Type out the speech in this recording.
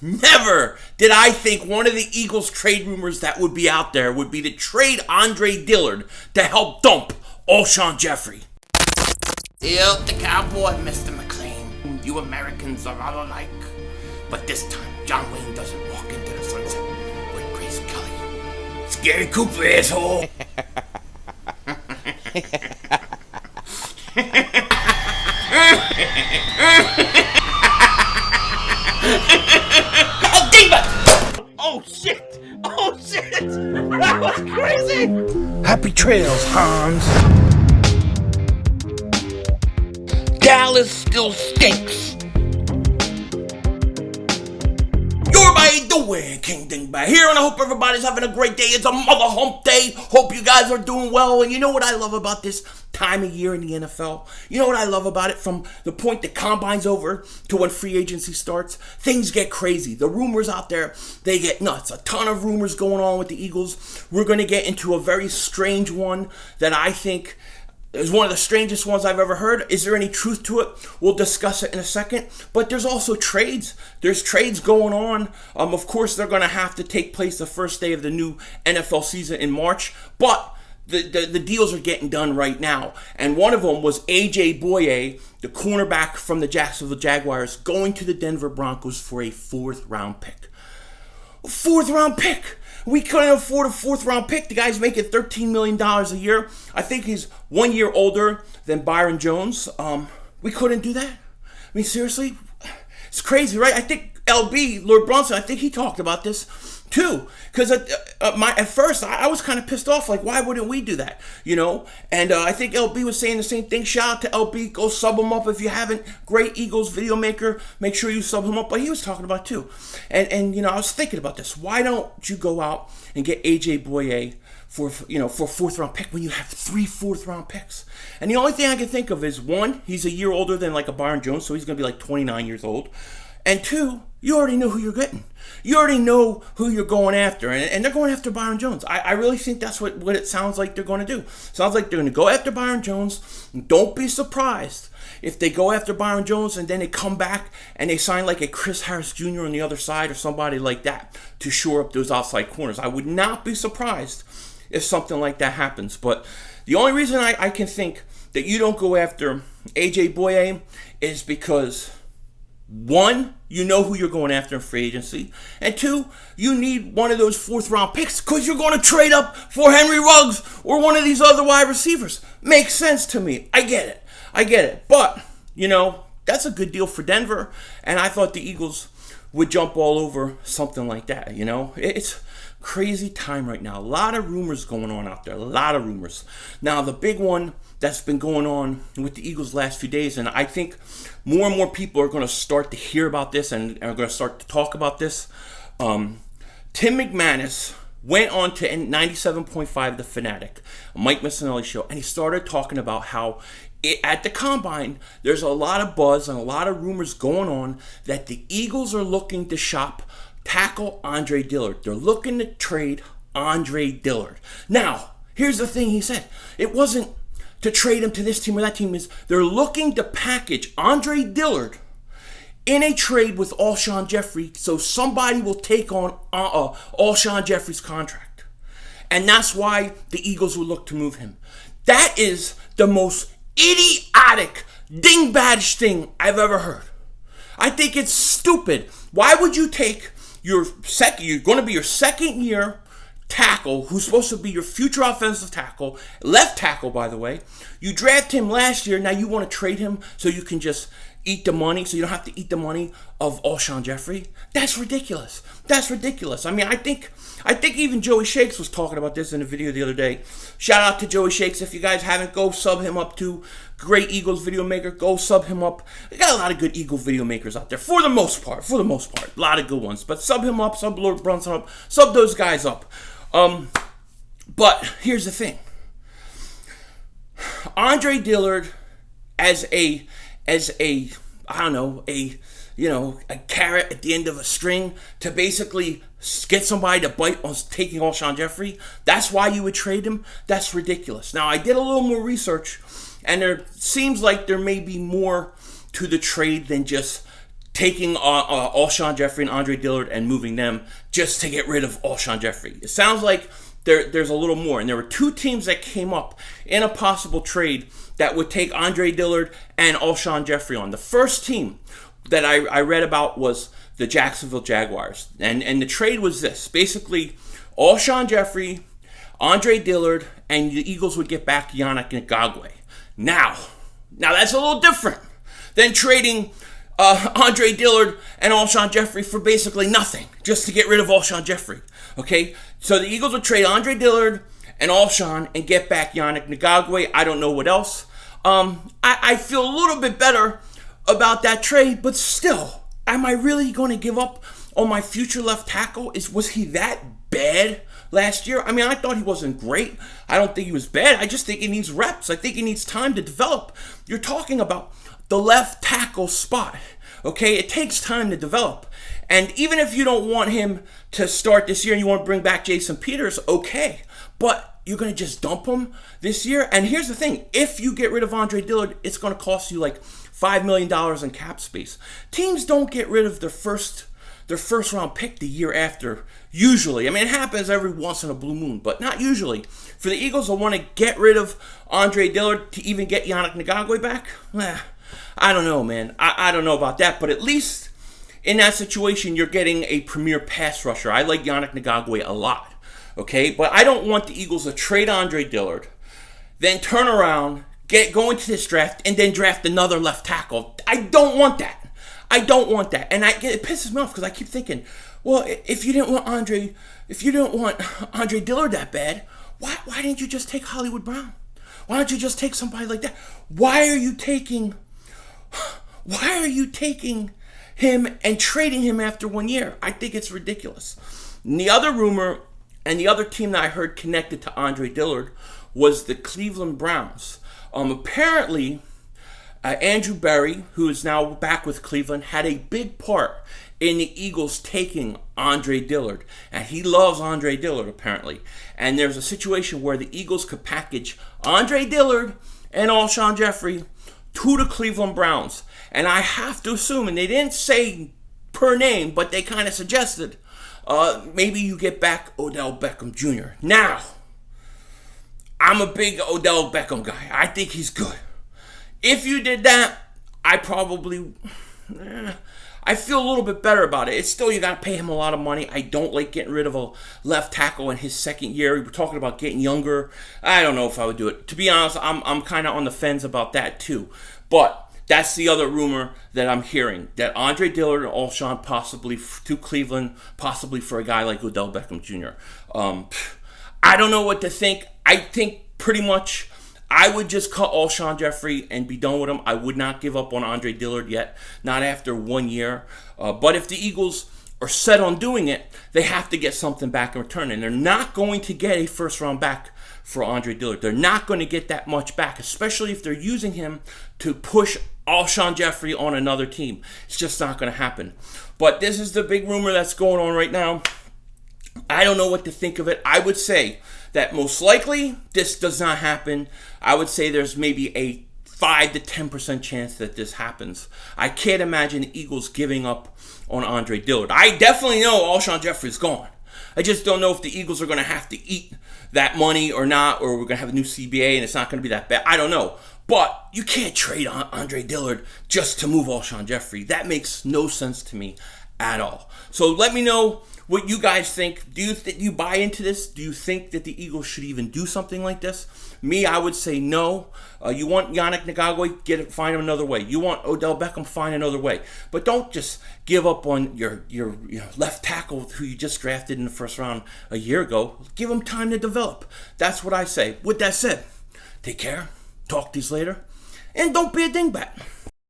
Never did I think one of the Eagles trade rumors that would be out there would be to trade Andre Dillard to help dump Alshon Jeffery. Still the cowboy, Mr. McLean. You Americans are all alike. But this time, John Wayne doesn't walk into the sunset with Grace Kelly. Scary Cooper, asshole. Oh, Diva! Oh, shit! That was crazy! Happy trails, Hans. Dallas still stinks. You're by doing King Dingbat here, and I hope everybody's having a great day. It's a mother hump day. Hope you guys are doing well. And you know what I love about this time of year in the NFL? You know what I love about it? From the point the combine's over to when free agency starts, things get crazy. The rumors out there, they get nuts. A ton of rumors going on with the Eagles. We're going to get into a very strange one that I think is one of the strangest ones I've ever heard. Is there any truth to it? We'll discuss it in a second. But there's also trades. There's trades going on. Of course, they're going to have to take place the first day of the new NFL season in March. But the deals are getting done right now. And one of them was A.J. Bouye, the cornerback from the Jacksonville Jaguars, going to the Denver Broncos for a 4th-round pick. A 4th-round pick! We couldn't afford a 4th-round pick. The guy's making $13 million a year. I think he's 1 year older than Byron Jones. We couldn't do that. I mean, seriously? It's crazy, right? I think LB, Lord Brunson, I think he talked about this too. Because at first, I was kind of pissed off. Like, why wouldn't we do that? You know? And I think LB was saying the same thing. Shout out to LB. Go sub him up if you haven't. Great Eagles video maker. Make sure you sub him up. But he was talking about it too. And you know, I was thinking about this. Why don't you go out and get A.J. Bouye for a 4th-round pick when you have 3 4th-round picks? And the only thing I can think of is, one, he's a year older than like a Byron Jones, so he's going to be like 29 years old. And 2, you already know who you're getting. You already know who you're going after. And they're going after Byron Jones. I really think that's what it sounds like they're going to do. Sounds like they're going to go after Byron Jones. Don't be surprised if they go after Byron Jones and then they come back and they sign like a Chris Harris Jr. on the other side or somebody like that to shore up those outside corners. I would not be surprised if something like that happens. But the only reason I can think that you don't go after A.J. Bouye is because, 1, you know who you're going after in free agency. And 2, you need one of those 4th-round picks because you're going to trade up for Henry Ruggs or one of these other wide receivers. Makes sense to me. I get it. But, you know, that's a good deal for Denver. And I thought the Eagles would jump all over something like that, you know. It's crazy time right now. A lot of rumors going on out there. A lot of rumors. Now, the big one that's been going on with the Eagles last few days, and I think more and more people are going to start to hear about this and are going to start to talk about this. Tim McManus went on to 97.5 The Fanatic, a Mike Missinelli show, and he started talking about how at the Combine, there's a lot of buzz and a lot of rumors going on that the Eagles are looking to shop tackle Andre Dillard. They're looking to trade Andre Dillard. Now, here's the thing he said. It wasn't to trade him to this team or that team. They're looking to package Andre Dillard in a trade with Alshon Jeffery so somebody will take on Alshon Jeffery's contract. And that's why the Eagles will look to move him. That is the most idiotic, dingbatish thing I've ever heard. I think it's stupid. Why would you take you're going to be your 2nd year tackle, who's supposed to be your future offensive tackle, left tackle, by the way. You drafted him last year. Now you want to trade him so you can just eat the money, so you don't have to eat the money of Alshon Jeffery? That's ridiculous. I mean, I think even Joeyshakes was talking about this in a video the other day. Shout out to Joeyshakes. If you guys haven't, go sub him up too. Great Eagles video maker. Go sub him up. We got a lot of good Eagle video makers out there for the most part. A lot of good ones. But sub him up, sub Lord Brunson up, sub those guys up. But here's the thing. Andre Dillard as a carrot at the end of a string to basically get somebody to bite on taking Alshon Jeffery. That's why you would trade him. That's ridiculous. Now, I did a little more research, and there seems like there may be more to the trade than just taking Alshon Jeffery and Andre Dillard and moving them just to get rid of Alshon Jeffery. It sounds like there's a little more. And there were two teams that came up in a possible trade that would take Andre Dillard and Alshon Jeffery on. The first team that I read about was the Jacksonville Jaguars. And the trade was this. Basically, Alshon Jeffery, Andre Dillard, and the Eagles would get back Yannick Ngakoue. Now that's a little different than trading Andre Dillard and Alshon Jeffery for basically nothing, just to get rid of Alshon Jeffery. Okay? So the Eagles would trade Andre Dillard and Alshon and get back Yannick Ngakoue. I don't know what else. I feel a little bit better about that trade, but still, am I really going to give up on my future left tackle? Was he that bad last year? I mean, I thought he wasn't great. I don't think he was bad. I just think he needs reps. I think he needs time to develop. You're talking about the left tackle spot. Okay, it takes time to develop. And even if you don't want him to start this year and you want to bring back Jason Peters, okay. But you're going to just dump him this year? And here's the thing. If you get rid of Andre Dillard, it's going to cost you like $5 million in cap space. Teams don't get rid of their first round pick the year after, usually. I mean, it happens every once in a blue moon, but not usually. For the Eagles to want to get rid of Andre Dillard to even get Yannick Ngakoue back, I don't know, man. I don't know about that, but at least in that situation, you're getting a premier pass rusher. I like Yannick Ngakoue a lot, okay? But I don't want the Eagles to trade Andre Dillard, then turn around, go into this draft, and then draft another left tackle. I don't want that. And it pisses me off because I keep thinking, well, if you didn't want Andre Dillard that bad, why didn't you just take Hollywood Brown? Why don't you just take somebody like that? Why are you taking him and trading him after 1 year? I think it's ridiculous. And the other rumor and the other team that I heard connected to Andre Dillard was the Cleveland Browns. Apparently, Andrew Berry, who is now back with Cleveland, had a big part in the Eagles taking Andre Dillard. And he loves Andre Dillard, apparently. And there's a situation where the Eagles could package Andre Dillard and Alshon Jeffery to the Cleveland Browns. And I have to assume, and they didn't say per name, but they kind of suggested, maybe you get back Odell Beckham Jr. Now, I'm a big Odell Beckham guy. I think he's good. If you did that, I feel a little bit better about it. It's still, you got to pay him a lot of money. I don't like getting rid of a left tackle in his second year. We're talking about getting younger. I don't know if I would do it. To be honest, I'm kind of on the fence about that too. But that's the other rumor that I'm hearing, that Andre Dillard and Alshon possibly to Cleveland, possibly for a guy like Odell Beckham Jr. I don't know what to think. I think pretty much I would just cut Alshon Jeffery and be done with him. I would not give up on Andre Dillard yet, not after 1 year. But if the Eagles are set on doing it, they have to get something back in return. And they're not going to get a first round back for Andre Dillard. They're not going to get that much back, especially if they're using him to push Alshon Jeffery on another team. It's just not going to happen. But this is the big rumor that's going on right now. I don't know what to think of it. I would say that most likely this does not happen. I would say there's maybe a 5 to 10% chance that this happens. I can't imagine the Eagles giving up on Andre Dillard. I definitely know Alshon Jeffery's gone. I just don't know if the Eagles are going to have to eat that money or not, or we're going to have a new CBA and it's not going to be that bad. I don't know. But you can't trade Andre Dillard just to move Alshon Jeffery. That makes no sense to me at all. So let me know what you guys think. Do you buy into this? Do you think that the Eagles should even do something like this? Me, I would say no. You want Yannick Ngakoue, find him another way. You want Odell Beckham, find another way. But don't just give up on your left tackle who you just drafted in the first round a year ago. Give him time to develop. That's what I say. With that said, take care. Talk to you later. And don't be a dingbat.